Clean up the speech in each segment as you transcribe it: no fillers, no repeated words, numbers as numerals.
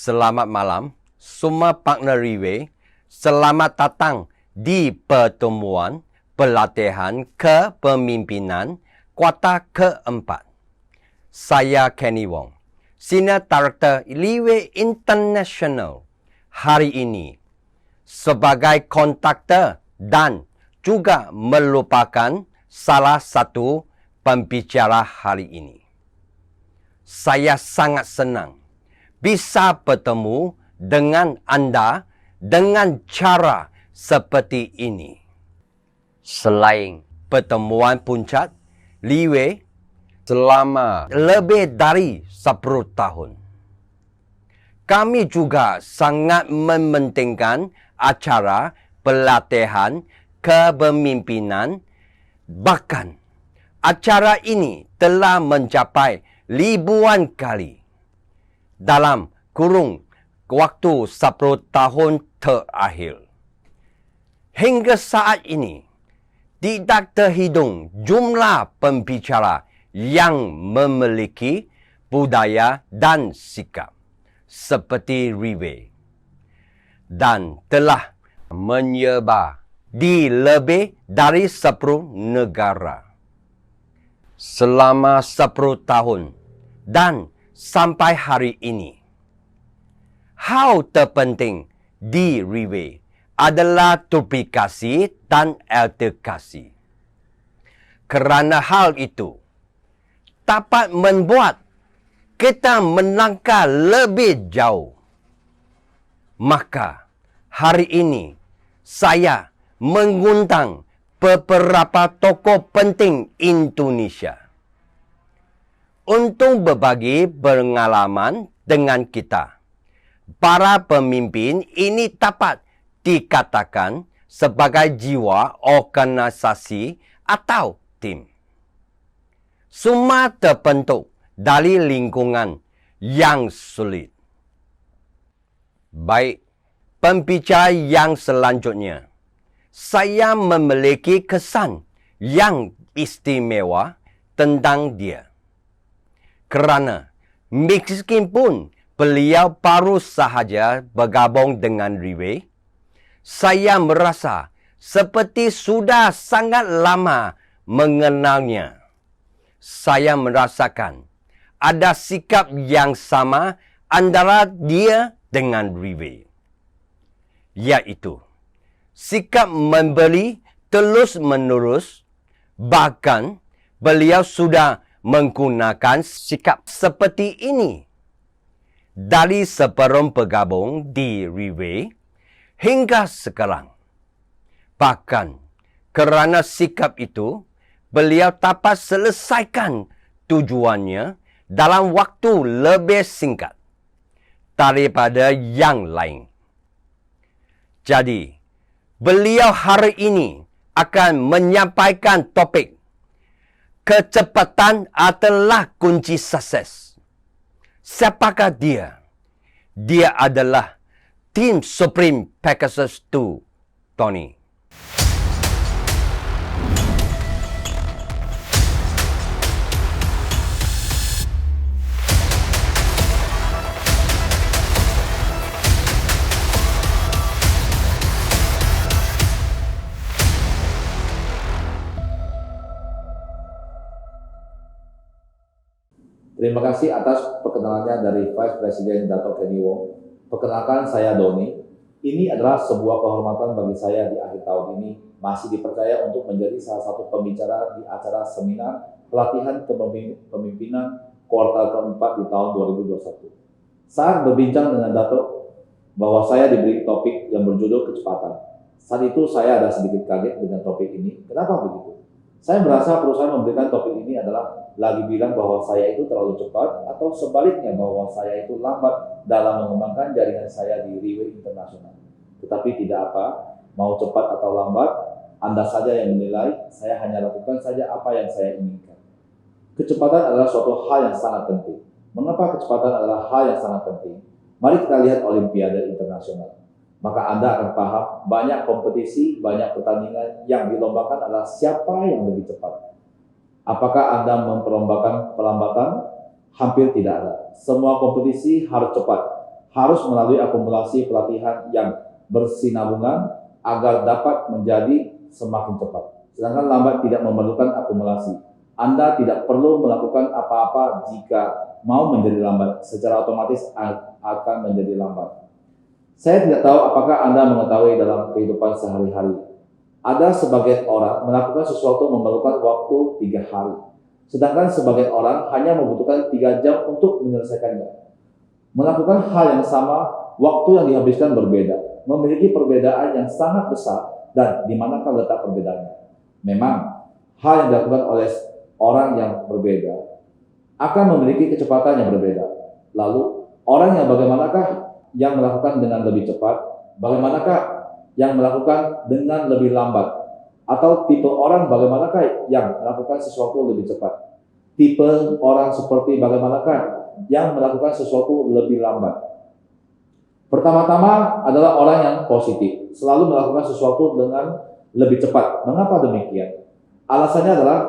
Selamat malam, semua partner Riway. Selamat datang di pertemuan pelatihan kepemimpinan kuartal keempat. Saya Kenny Wong, Senior Director Riway International. Hari ini, sebagai kontraktor dan juga merupakan salah satu pembicara hari ini. Saya sangat senang bisa bertemu dengan anda dengan cara seperti ini. Selain pertemuan puncak Riway selama lebih dari 10 tahun, kami juga sangat mementingkan acara pelatihan kepemimpinan. Bahkan acara ini telah mencapai ribuan kali dalam kurung waktu 10 tahun terakhir. Hingga saat ini, tidak terhitung jumlah pembicara yang memiliki budaya dan sikap seperti Riway dan telah menyebar di lebih dari 10 negara. Selama 10 tahun dan sampai hari ini, hal terpenting di Riway adalah duplikasi dan edukasi. Kerana hal itu dapat membuat kita melangkah lebih jauh. Maka hari ini saya mengundang beberapa tokoh penting Indonesia untuk berbagi pengalaman dengan kita. Para pemimpin ini dapat dikatakan sebagai jiwa organisasi atau tim. Semua terbentuk dari lingkungan yang sulit. Baik, pembicara yang selanjutnya, saya memiliki kesan yang istimewa tentang dia. Kerana meskipun beliau baru sahaja bergabung dengan Riway, saya merasa seperti sudah sangat lama mengenalnya. Saya merasakan ada sikap yang sama antara dia dengan Riway, yaitu sikap memberi terus-menerus. Bahkan beliau sudah menggunakan sikap seperti ini dari sebelum bergabung di Riway hingga sekarang. Bahkan kerana sikap itu, beliau dapat selesaikan tujuannya dalam waktu lebih singkat daripada yang lain. Jadi, beliau hari ini akan menyampaikan topik kecepatan adalah kunci sukses. Siapakah dia? Dia adalah Team Supreme Pegasus 2, Tony. Terima kasih atas perkenalannya dari Vice President Dato' Kenny Wong. Perkenalkan, saya Doni. Ini adalah sebuah kehormatan bagi saya di akhir tahun ini masih dipercaya untuk menjadi salah satu pembicara di acara seminar pelatihan kepemimpinan kuartal keempat di tahun 2021. Saat berbincang dengan Dato' bahwa saya diberi topik yang berjudul kecepatan. Saat itu saya ada sedikit kaget dengan topik ini. Kenapa begitu? Saya merasa perusahaan memberikan topik ini adalah lagi bilang bahwa saya itu terlalu cepat atau sebaliknya bahwa saya itu lambat dalam mengembangkan jaringan saya di Riway International. Tetapi tidak apa, mau cepat atau lambat, Anda saja yang menilai, saya hanya lakukan saja apa yang saya inginkan. Kecepatan adalah suatu hal yang sangat penting. Mengapa kecepatan adalah hal yang sangat penting? Mari kita lihat Olimpiade Internasional. Maka Anda akan paham banyak kompetisi, banyak pertandingan yang dilombakan adalah siapa yang lebih cepat. Apakah Anda memperlombakan pelambatan? Hampir tidak ada. Semua kompetisi harus cepat, harus melalui akumulasi pelatihan yang bersinambungan agar dapat menjadi semakin cepat. Sedangkan lambat tidak memerlukan akumulasi. Anda tidak perlu melakukan apa-apa jika mau menjadi lambat, secara otomatis akan menjadi lambat. Saya tidak tahu apakah Anda mengetahui dalam kehidupan sehari-hari, ada sebagian orang melakukan sesuatu memerlukan waktu 3 hari, sedangkan sebagian orang hanya membutuhkan 3 jam untuk menyelesaikannya. Melakukan hal yang sama, waktu yang dihabiskan berbeda, memiliki perbedaan yang sangat besar, dan di manakah letak perbedaannya? Memang, hal yang dilakukan oleh orang yang berbeda akan memiliki kecepatan yang berbeda. Lalu, orang yang bagaimanakah yang melakukan dengan lebih cepat? Bagaimanakah yang melakukan dengan lebih lambat? Atau tipe orang bagaimanakah yang melakukan sesuatu lebih cepat? Tipe orang seperti bagaimanakah yang melakukan sesuatu lebih lambat? Pertama-tama adalah orang yang positif, selalu melakukan sesuatu dengan lebih cepat. Mengapa demikian? Alasannya adalah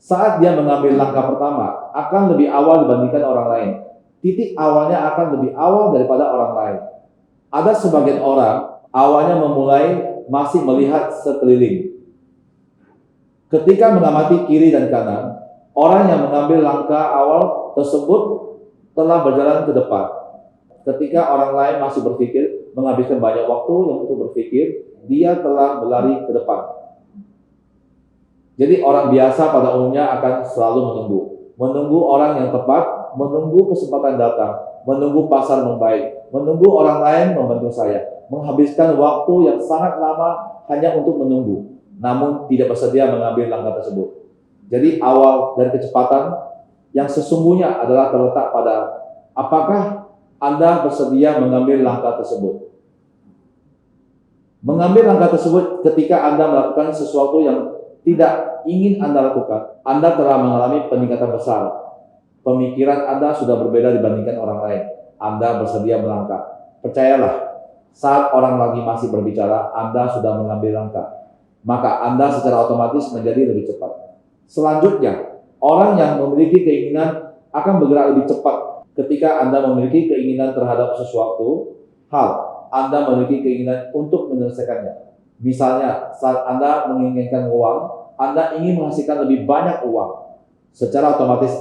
saat dia mengambil langkah pertama akan lebih awal dibandingkan orang lain. Titik awalnya akan lebih awal daripada orang lain. Ada sebagian orang awalnya memulai masih melihat sekeliling. Ketika mengamati kiri dan kanan, orang yang mengambil langkah awal tersebut telah berjalan ke depan. Ketika orang lain masih berpikir, menghabiskan banyak waktu untuk berpikir, dia telah berlari ke depan. Jadi orang biasa pada umumnya akan selalu menunggu orang yang tepat, menunggu kesempatan datang, menunggu pasar membaik, menunggu orang lain membantu saya, menghabiskan waktu yang sangat lama hanya untuk menunggu, namun tidak bersedia mengambil langkah tersebut. Jadi awal dari kecepatan yang sesungguhnya adalah terletak pada apakah Anda bersedia mengambil langkah tersebut. Mengambil langkah tersebut ketika Anda melakukan sesuatu yang tidak ingin Anda lakukan, Anda telah mengalami peningkatan besar. Pemikiran Anda sudah berbeda dibandingkan orang lain. Anda bersedia melangkah. Percayalah, saat orang lagi masih berbicara, Anda sudah mengambil langkah. Maka Anda secara otomatis menjadi lebih cepat. Selanjutnya, orang yang memiliki keinginan akan bergerak lebih cepat ketika Anda memiliki keinginan terhadap sesuatu hal. Anda memiliki keinginan untuk menyelesaikannya. Misalnya, saat Anda menginginkan uang, Anda ingin menghasilkan lebih banyak uang. Secara otomatis,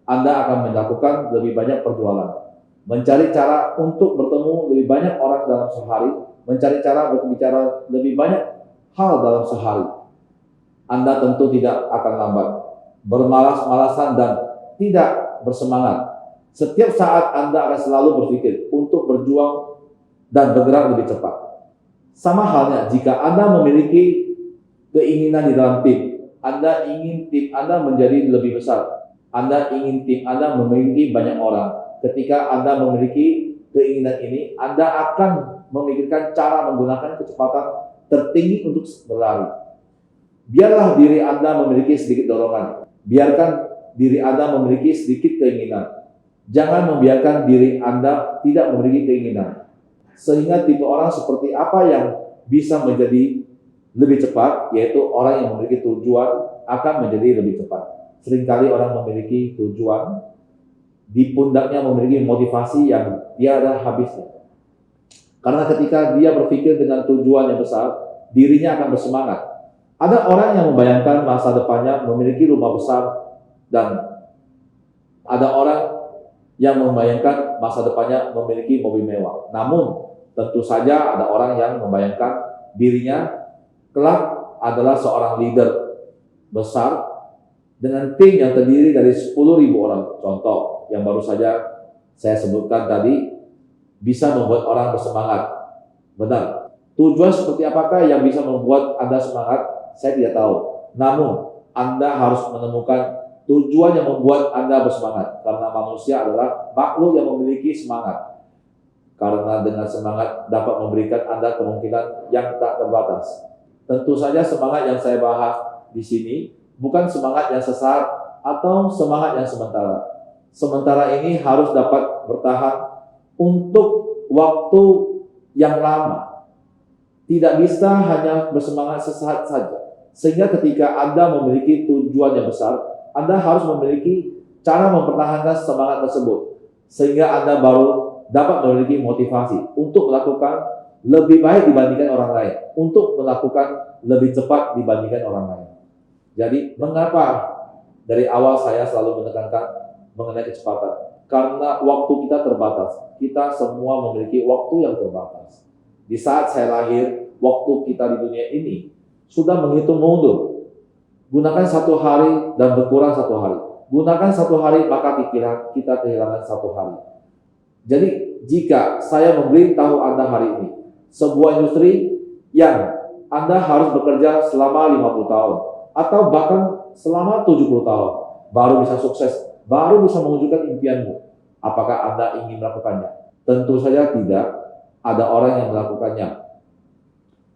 Anda akan melakukan lebih banyak perjualan. Mencari cara untuk bertemu lebih banyak orang dalam sehari, mencari cara berbicara lebih banyak hal dalam sehari. Anda tentu tidak akan lambat, bermalas-malasan dan tidak bersemangat. Setiap saat Anda akan selalu berpikir untuk berjuang dan bergerak lebih cepat. Sama halnya jika Anda memiliki keinginan di dalam tim, Anda ingin tim Anda menjadi lebih besar, Anda ingin tim Anda memiliki banyak orang. Ketika Anda memiliki keinginan ini, Anda akan memikirkan cara menggunakan kecepatan tertinggi untuk berlari. Biarlah diri Anda memiliki sedikit dorongan. Biarkan diri Anda memiliki sedikit keinginan. Jangan membiarkan diri Anda tidak memiliki keinginan. Sehingga tipe orang seperti apa yang bisa menjadi lebih cepat, yaitu orang yang memiliki tujuan akan menjadi lebih cepat. Seringkali orang memiliki tujuan, di pundaknya memiliki motivasi yang tiada habisnya. Karena ketika dia berpikir dengan tujuan yang besar, dirinya akan bersemangat. Ada orang yang membayangkan masa depannya memiliki rumah besar, dan ada orang yang membayangkan masa depannya memiliki mobil mewah. Namun, tentu saja ada orang yang membayangkan dirinya kelak adalah seorang leader besar dengan tim yang terdiri dari 10.000 orang. Contoh yang baru saja saya sebutkan tadi bisa membuat orang bersemangat. Benar. Tujuan seperti apakah yang bisa membuat Anda semangat? Saya tidak tahu. Namun, Anda harus menemukan tujuan yang membuat Anda bersemangat. Karena manusia adalah makhluk yang memiliki semangat. Karena dengan semangat dapat memberikan Anda kemungkinan yang tak terbatas. Tentu saja semangat yang saya bahas di sini bukan semangat yang sesaat atau semangat yang sementara. Sementara ini harus dapat bertahan untuk waktu yang lama. Tidak bisa hanya bersemangat sesaat saja. Sehingga ketika Anda memiliki tujuan yang besar, Anda harus memiliki cara mempertahankan semangat tersebut. Sehingga Anda baru dapat memiliki motivasi untuk melakukan lebih baik dibandingkan orang lain, untuk melakukan lebih cepat dibandingkan orang lain. Jadi, mengapa dari awal saya selalu menekankan mengenai kecepatan? Karena waktu kita terbatas. Kita semua memiliki waktu yang terbatas. Di saat saya lahir, waktu kita di dunia ini sudah menghitung mundur. Gunakan satu hari dan berkurang satu hari. Gunakan satu hari, maka kita kehilangan satu hari. Jadi, jika saya memberitahu Anda hari ini, sebuah industri yang Anda harus bekerja selama 50 tahun, atau bahkan selama 70 tahun, baru bisa sukses, baru bisa mewujudkan impianmu. Apakah Anda ingin melakukannya? Tentu saja tidak. Ada orang yang melakukannya.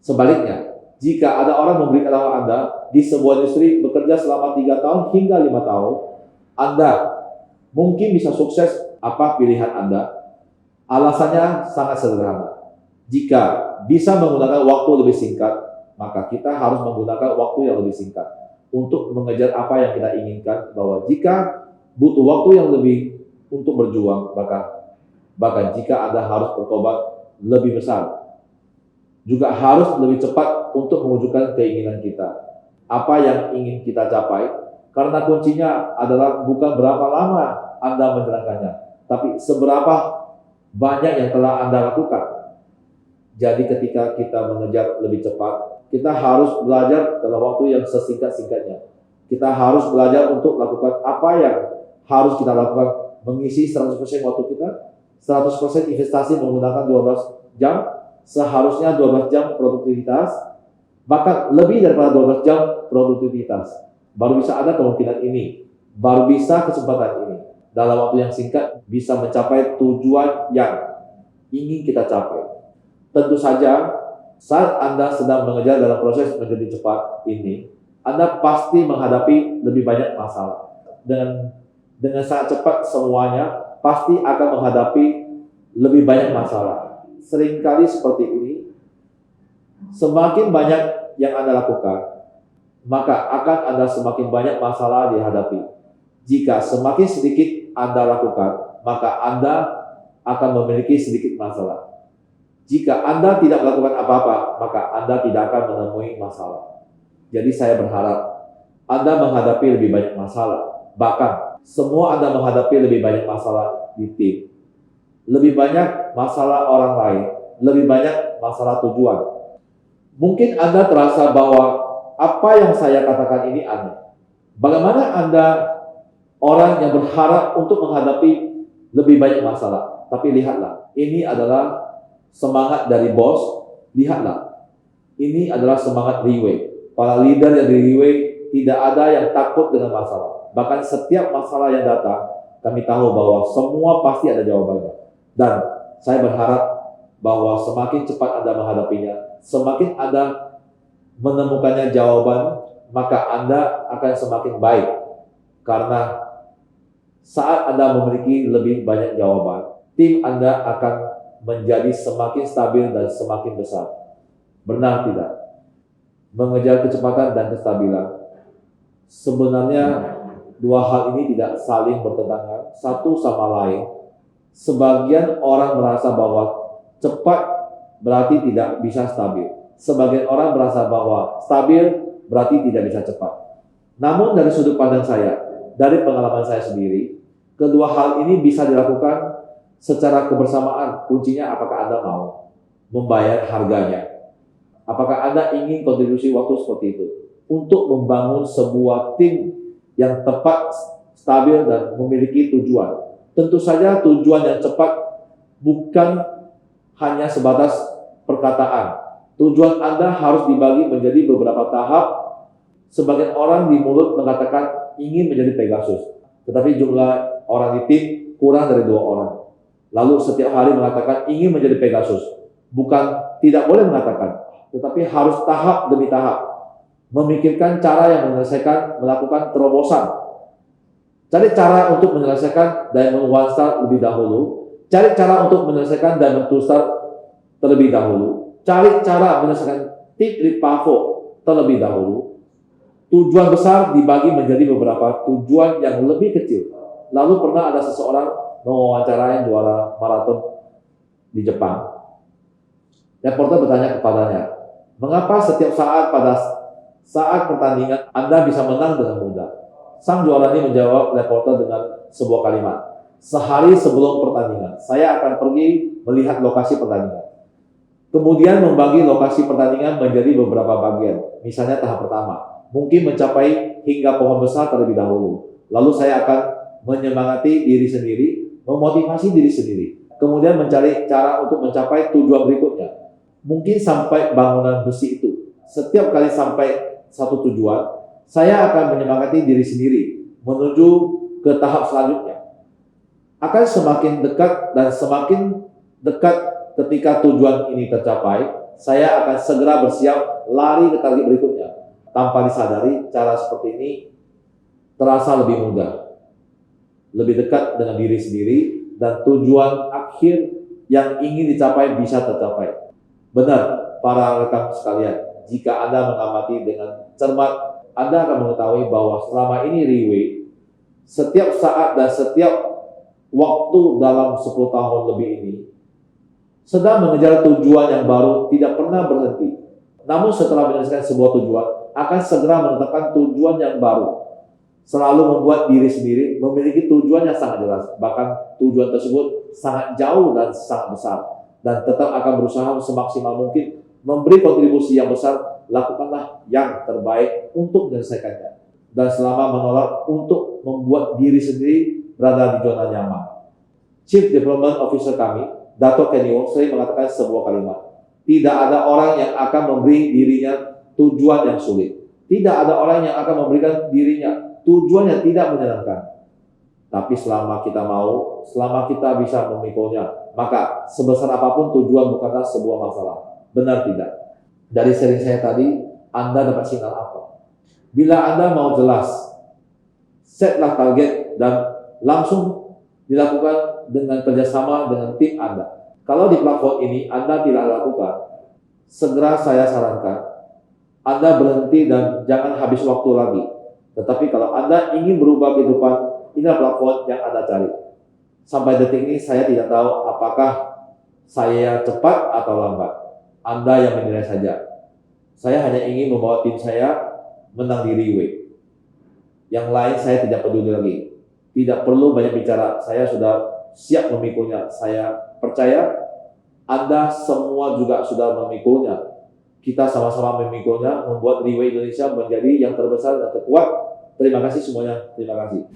Sebaliknya, jika ada orang memberitahu Anda di sebuah industri bekerja selama 3 tahun hingga 5 tahun, Anda mungkin bisa sukses. Apa pilihan Anda? Alasannya sangat sederhana. Jika bisa menggunakan waktu lebih singkat, maka kita harus menggunakan waktu yang lebih singkat untuk mengejar apa yang kita inginkan. Bahwa jika butuh waktu yang lebih untuk berjuang, bahkan jika Anda harus bertobat lebih besar, juga harus lebih cepat untuk mewujudkan keinginan kita. Apa yang ingin kita capai, karena kuncinya adalah bukan berapa lama Anda menjalankannya, tapi seberapa banyak yang telah Anda lakukan. Jadi ketika kita mengejar lebih cepat, kita harus belajar dalam waktu yang sesingkat-singkatnya. Kita harus belajar untuk melakukan apa yang harus kita lakukan, mengisi 100% waktu kita, 100% investasi menggunakan 12 jam, seharusnya 12 jam produktivitas, bahkan lebih daripada 12 jam produktivitas. Baru bisa ada kemungkinan ini, baru bisa kesempatan ini. Dalam waktu yang singkat bisa mencapai tujuan yang ingin kita capai. Tentu saja, saat Anda sedang mengejar dalam proses menjadi cepat ini, Anda pasti menghadapi lebih banyak masalah. Dengan sangat cepat semuanya pasti akan menghadapi lebih banyak masalah. Seringkali seperti ini, semakin banyak yang Anda lakukan, maka akan Anda semakin banyak masalah dihadapi. Jika semakin sedikit Anda lakukan, maka Anda akan memiliki sedikit masalah. Jika Anda tidak melakukan apa-apa, maka Anda tidak akan menemui masalah. Jadi saya berharap Anda menghadapi lebih banyak masalah. Bahkan semua Anda menghadapi lebih banyak masalah di tim. Lebih banyak masalah orang lain, lebih banyak masalah tujuan. Mungkin Anda terasa bahwa apa yang saya katakan ini aneh. Bagaimana Anda orang yang berharap untuk menghadapi lebih banyak masalah? Tapi lihatlah, ini adalah semangat dari bos. Lihatlah, ini adalah semangat Liwei. Para leader yang di Liwei tidak ada yang takut dengan masalah. Bahkan setiap masalah yang datang, kami tahu bahwa semua pasti ada jawabannya. Dan saya berharap bahwa semakin cepat Anda menghadapinya, semakin Anda menemukannya jawaban, maka Anda akan semakin baik. Karena saat Anda memiliki lebih banyak jawaban, tim Anda akan menjadi semakin stabil dan semakin besar. Benar tidak? Mengejar kecepatan dan kestabilan. Sebenarnya dua hal ini tidak saling bertentangan satu sama lain. Sebagian orang merasa bahwa cepat berarti tidak bisa stabil. Sebagian orang merasa bahwa stabil berarti tidak bisa cepat. Namun dari sudut pandang saya, dari pengalaman saya sendiri, kedua hal ini bisa dilakukan secara kebersamaan. Kuncinya apakah Anda mau membayar harganya? Apakah Anda ingin kontribusi waktu seperti itu untuk membangun sebuah tim yang tepat, stabil, dan memiliki tujuan? Tentu saja tujuan yang cepat bukan hanya sebatas perkataan. Tujuan Anda harus dibagi menjadi beberapa tahap. Sebagian orang di mulut mengatakan ingin menjadi Pegasus, tetapi jumlah orang di tim kurang dari 2 orang. Lalu setiap hari mengatakan ingin menjadi Pegasus. Bukan tidak boleh mengatakan, tetapi harus tahap demi tahap. Memikirkan cara yang menyelesaikan, melakukan terobosan. Cari cara untuk menyelesaikan Diamond One Star lebih dahulu. Cari cara untuk menyelesaikan Diamond Two Star terlebih dahulu. Cari cara menyelesaikan tip di Pavo terlebih dahulu. Tujuan besar dibagi menjadi beberapa tujuan yang lebih kecil. Lalu pernah ada seseorang mewawancarai juara maraton di Jepang. Reporter bertanya kepadanya, mengapa setiap saat pada saat pertandingan Anda bisa menang dengan mudah? Sang juara ini menjawab reporter dengan sebuah kalimat, sehari sebelum pertandingan, saya akan pergi melihat lokasi pertandingan. Kemudian membagi lokasi pertandingan menjadi beberapa bagian. Misalnya tahap pertama, mungkin mencapai hingga pohon besar terlebih dahulu. Lalu saya akan menyemangati diri sendiri, memotivasi diri sendiri. Kemudian mencari cara untuk mencapai tujuan berikutnya. Mungkin sampai bangunan besi itu. Setiap kali sampai satu tujuan, saya akan menyemangati diri sendiri menuju ke tahap selanjutnya. Akan semakin dekat dan semakin dekat ketika tujuan ini tercapai, saya akan segera bersiap lari ke target berikutnya. Tanpa disadari, cara seperti ini terasa lebih mudah, lebih dekat dengan diri sendiri, dan tujuan akhir yang ingin dicapai bisa tercapai. Benar, para rekan sekalian, jika Anda mengamati dengan cermat, Anda akan mengetahui bahwa selama ini Riwei, setiap saat dan setiap waktu dalam 10 tahun lebih ini, sedang mengejar tujuan yang baru, tidak pernah berhenti. Namun setelah menyelesaikan sebuah tujuan, akan segera menetapkan tujuan yang baru. Selalu membuat diri sendiri memiliki tujuan yang sangat jelas. Bahkan tujuan tersebut sangat jauh dan sangat besar. Dan tetap akan berusaha semaksimal mungkin memberi kontribusi yang besar. Lakukanlah yang terbaik untuk menyelesaikannya. Dan selama menolak untuk membuat diri sendiri berada di zona nyaman. Chief Development Officer kami, Dato' Kenny Wong, sering mengatakan sebuah kalimat, tidak ada orang yang akan memberi dirinya tujuan yang sulit. Tidak ada orang yang akan memberikan dirinya tujuan yang tidak menyenangkan. Tapi selama kita mau, selama kita bisa memikulnya, maka sebesar apapun tujuan bukanlah sebuah masalah. Benar tidak? Dari sharing saya tadi, Anda dapat sinyal apa? Bila Anda mau jelas, setlah target dan langsung dilakukan dengan kerjasama dengan tim Anda. Kalau di platform ini Anda tidak lakukan, segera saya sarankan Anda berhenti dan jangan habis waktu lagi. Tetapi kalau Anda ingin berubah kehidupan, inilah platform yang Anda cari. Sampai detik ini saya tidak tahu apakah saya cepat atau lambat. Anda yang menilai saja. Saya hanya ingin membawa tim saya menang di Riwei. Yang lain saya tidak peduli lagi. Tidak perlu banyak bicara, saya sudah siap memikulnya. Saya percaya Anda semua juga sudah memikulnya. Kita sama-sama memikulnya, membuat Riwei Indonesia menjadi yang terbesar dan terkuat. Terima kasih semuanya, terima kasih.